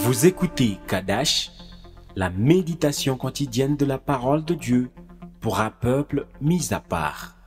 Vous écoutez Kadash, la méditation quotidienne de la parole de Dieu pour un peuple mis à part.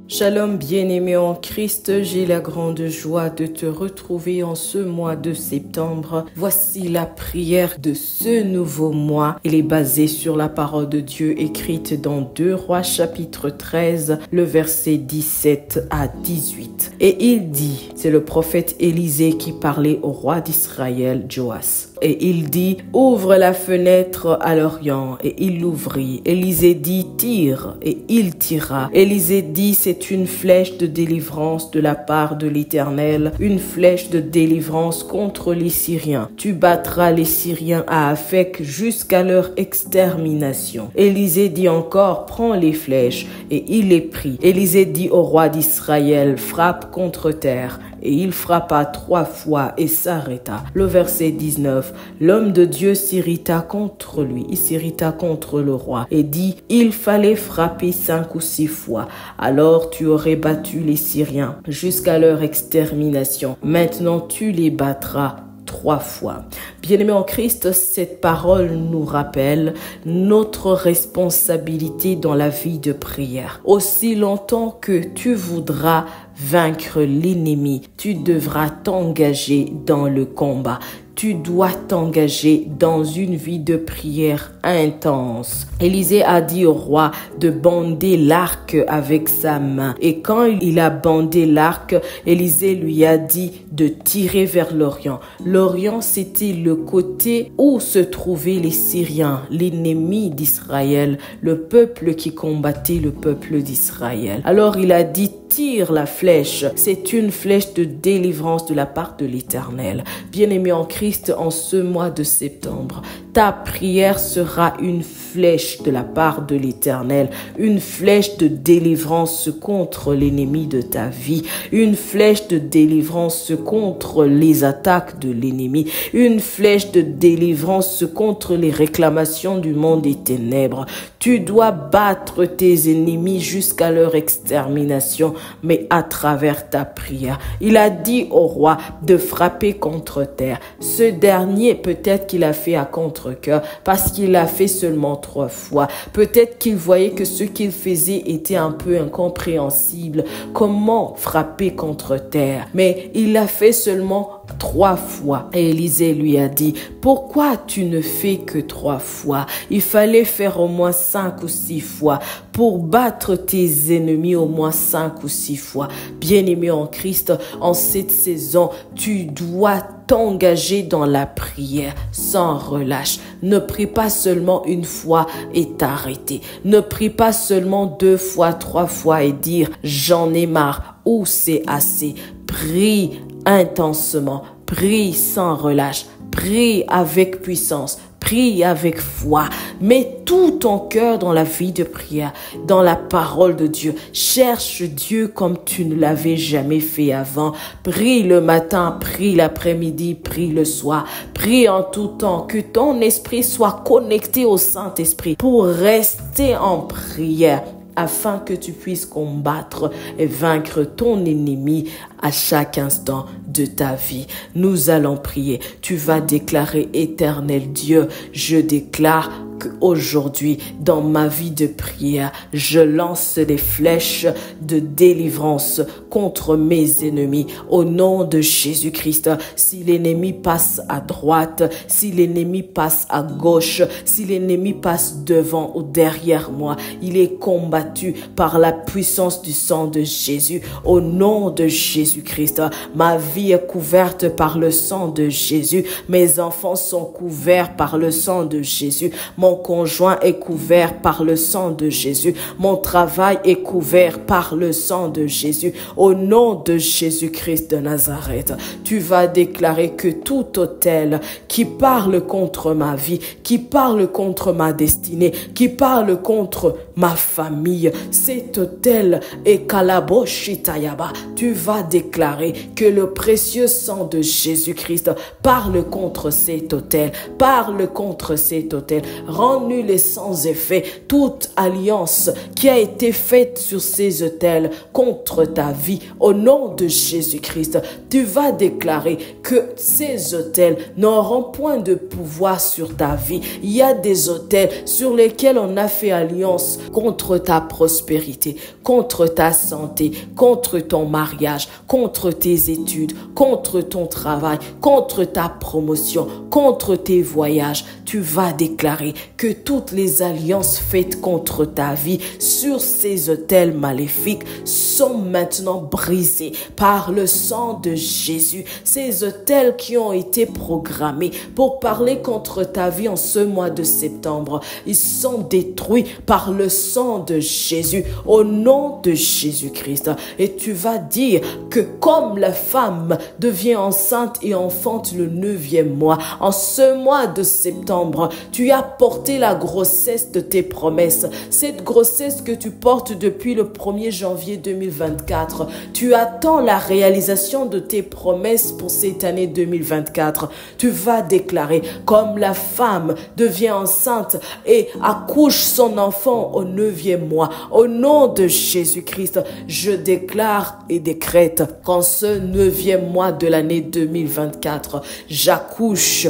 Shalom bien-aimé en Christ, j'ai la grande joie de te retrouver en ce mois de septembre. Voici la prière de ce nouveau mois. Elle est basée sur la parole de Dieu écrite dans 2 Rois chapitre 13, le verset 17 à 18. Et il dit, c'est le prophète Élisée qui parlait au roi d'Israël, Joas. Et il dit, ouvre la fenêtre à l'Orient. Et il l'ouvrit. Élisée dit, tire. Et il tira. Élisée dit, c'est une flèche de délivrance de la part de l'Éternel, une flèche de délivrance contre les Syriens. Tu battras les Syriens à Aphek jusqu'à leur extermination. Élisée dit encore, prends les flèches. Et il les prit. Élisée dit au roi d'Israël, frappe contre terre. Et il frappa 3 fois et s'arrêta. Le verset 19, l'homme de Dieu s'irrita contre lui. Il s'irrita contre le roi et dit, il fallait frapper 5 ou 6 fois. Alors tu aurais battu les Syriens jusqu'à leur extermination. Maintenant tu les battras 3 fois. Bien-aimés en Christ, cette parole nous rappelle notre responsabilité dans la vie de prière. Aussi longtemps que tu voudras vaincre l'ennemi, tu devras t'engager dans le combat. Tu dois t'engager dans une vie de prière intense. Élisée a dit au roi de bander l'arc avec sa main. Et quand il a bandé l'arc, Élisée lui a dit de tirer vers l'Orient. L'Orient, c'était le côté où se trouvaient les Syriens, l'ennemi d'Israël, le peuple qui combattait le peuple d'Israël. Alors il a dit, tire la flèche. C'est une flèche de délivrance de la part de l'Éternel. Bien-aimé en Christ, en ce mois de septembre, ta prière sera une flèche de la part de l'Éternel, une flèche de délivrance contre l'ennemi de ta vie, une flèche de délivrance contre les attaques de l'ennemi, une flèche de délivrance contre les réclamations du monde des ténèbres. Tu dois battre tes ennemis jusqu'à leur extermination, mais à travers ta prière. Il a dit au roi de frapper contre terre. Ce dernier, peut-être qu'il a fait à contre-cœur parce qu'il l'a fait seulement 3 fois. Peut-être qu'il voyait que ce qu'il faisait était un peu incompréhensible. Comment frapper contre terre? Mais il l'a fait seulement 3 fois. Et Élisée lui a dit, pourquoi tu ne fais que 3 fois? Il fallait faire au moins 5 ou 6 fois pour battre tes ennemis au moins 5 ou 6 fois. Bien-aimé en Christ, en cette saison, tu dois t'engager dans la prière sans relâche. Ne prie pas seulement une fois et t'arrêter. Ne prie pas seulement 2 fois, 3 fois et dire j'en ai marre ou c'est assez. Prie intensement, prie sans relâche, prie avec puissance. Prie avec foi. Mets tout ton cœur dans la vie de prière, dans la parole de Dieu. Cherche Dieu comme tu ne l'avais jamais fait avant. Prie le matin, prie l'après-midi, prie le soir. Prie en tout temps. Que ton esprit soit connecté au Saint-Esprit pour rester en prière, afin que tu puisses combattre et vaincre ton ennemi à chaque instant de ta vie. Nous allons prier. Tu vas déclarer, Éternel Dieu, je déclare qu'aujourd'hui, dans ma vie de prière, je lance des flèches de délivrance contre mes ennemis. Au nom de Jésus-Christ, si l'ennemi passe à droite, si l'ennemi passe à gauche, si l'ennemi passe devant ou derrière moi, il est combattu par la puissance du sang de Jésus. Au nom de Jésus-Christ, ma vie est couverte par le sang de Jésus. Mes enfants sont couverts par le sang de Jésus. Mon conjoint est couvert par le sang de Jésus. Mon travail est couvert par le sang de Jésus. Au nom de Jésus-Christ de Nazareth, tu vas déclarer que tout autel qui parle contre ma vie, qui parle contre ma destinée, qui parle contre ma famille, cet autel est Kalaboshitayaba. Tu vas déclarer que le précieux sang de Jésus-Christ parle contre cet autel, parle contre cet autel. rends nul et sans effet toute alliance qui a été faite sur ces autels contre ta vie. Au nom de Jésus-Christ, tu vas déclarer que ces autels n'auront point de pouvoir sur ta vie. Il y a des autels sur lesquels on a fait alliance contre ta prospérité, contre ta santé, contre ton mariage, contre tes études, contre ton travail, contre ta promotion, contre tes voyages. Tu vas déclarer que toutes les alliances faites contre ta vie sur ces autels maléfiques sont maintenant brisées par le sang de Jésus. Ces autels qui ont été programmés pour parler contre ta vie en ce mois de septembre, ils sont détruits par le sang de Jésus au nom de Jésus-Christ. Et tu vas dire que comme la femme devient enceinte et enfante le 9e mois, en ce mois de septembre, tu as porté la grossesse de tes promesses. Cette grossesse que tu portes depuis le 1er janvier 2024, tu attends la réalisation de tes promesses pour cette année 2024. Tu vas déclarer comme la femme devient enceinte et accouche son enfant au 9e mois. Au nom de Jésus-Christ, je déclare et décrète qu'en ce 9e mois de l'année 2024, j'accouche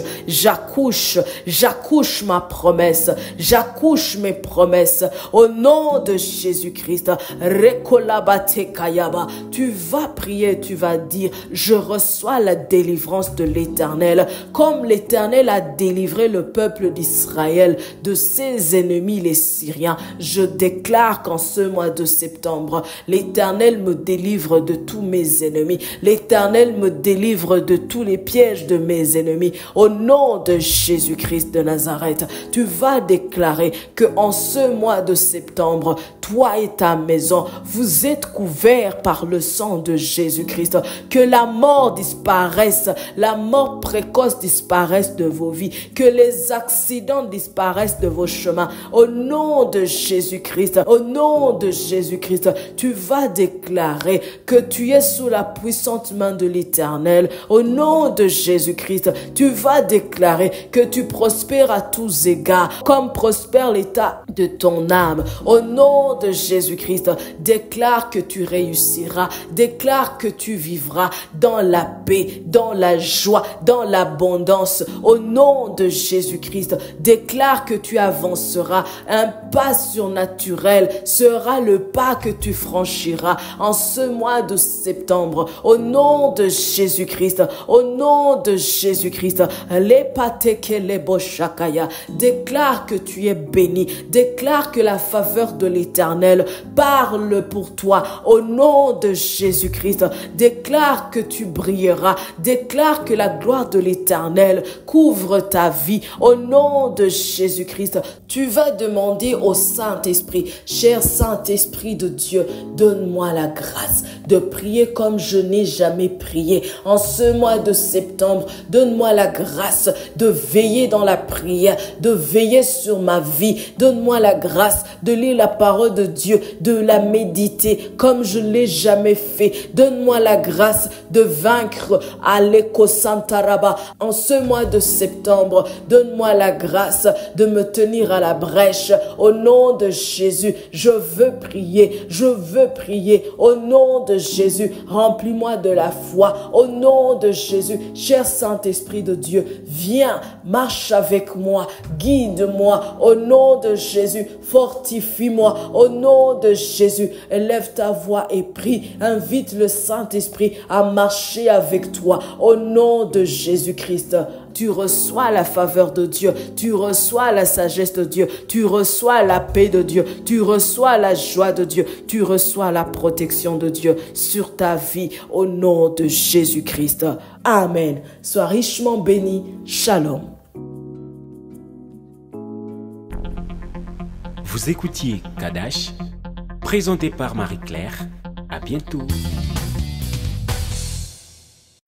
ma promesse, j'accouche mes promesses. Au nom de Jésus-Christ, tu vas prier, tu vas dire, je reçois la délivrance de l'Éternel, comme l'Éternel a délivré le peuple d'Israël de ses ennemis les Syriens. Je déclare qu'en ce mois de septembre, l'Éternel me délivre de tous mes ennemis. L'Éternel me délivre de tous les pièges de mes ennemis. Au nom de Jésus-Christ de Nazareth, tu vas déclarer que en ce mois de septembre, toi et ta maison, vous êtes couverts par le sang de Jésus-Christ. Que la mort disparaisse, la mort précoce disparaisse de vos vies, que les accidents disparaissent de vos chemins. Au nom de Jésus-Christ, au nom de Jésus-Christ, tu vas déclarer que tu es sous la puissante main de l'Éternel. Au nom de Jésus-Christ, tu vas déclarer que tu prospères à tous égards, comme prospère l'état de ton âme. Au nom de Jésus-Christ, déclare que tu réussiras, déclare que tu vivras dans la paix, dans la joie, dans l'abondance. Au nom de Jésus-Christ, déclare que tu avanceras. Un pas surnaturel sera le pas que tu franchiras en ce mois de septembre. Au nom de Jésus-Christ, au nom de Jésus-Christ, déclare que tu es béni, déclare que la faveur de l'Éternel parle pour toi. Au nom de Jésus-Christ, déclare que tu brilleras, déclare que la gloire de l'Éternel couvre ta vie. Au nom de Jésus-Christ, tu vas demander au Saint-Esprit, cher Saint-Esprit de Dieu, donne-moi la grâce de prier comme je n'ai jamais prié. En ce mois de septembre, donne-moi la grâce de veiller dans la prière, de veiller sur ma vie. Donne-moi la grâce de lire la parole de Dieu, de la méditer comme je ne l'ai jamais fait. Donne-moi la grâce de vaincre Aleko Santaraba. En ce mois de septembre, donne-moi la grâce de me tenir à la brèche. Au nom de Jésus, je veux prier. Au nom de Jésus, remplis-moi de la foi. Au nom de Jésus, cher Saint-Esprit de Dieu, viens, marche avec moi, guide-moi. Au nom de Jésus, fortifie-moi. Au nom de Jésus, élève ta voix et prie. Invite le Saint-Esprit à marcher avec toi. Au nom de Jésus-Christ, tu reçois la faveur de Dieu, tu reçois la sagesse de Dieu, tu reçois la paix de Dieu, tu reçois la joie de Dieu, tu reçois la protection de Dieu sur ta vie au nom de Jésus-Christ. Amen. Sois richement béni. Shalom. Vous écoutiez Kadash, présenté par Marie-Claire. À bientôt.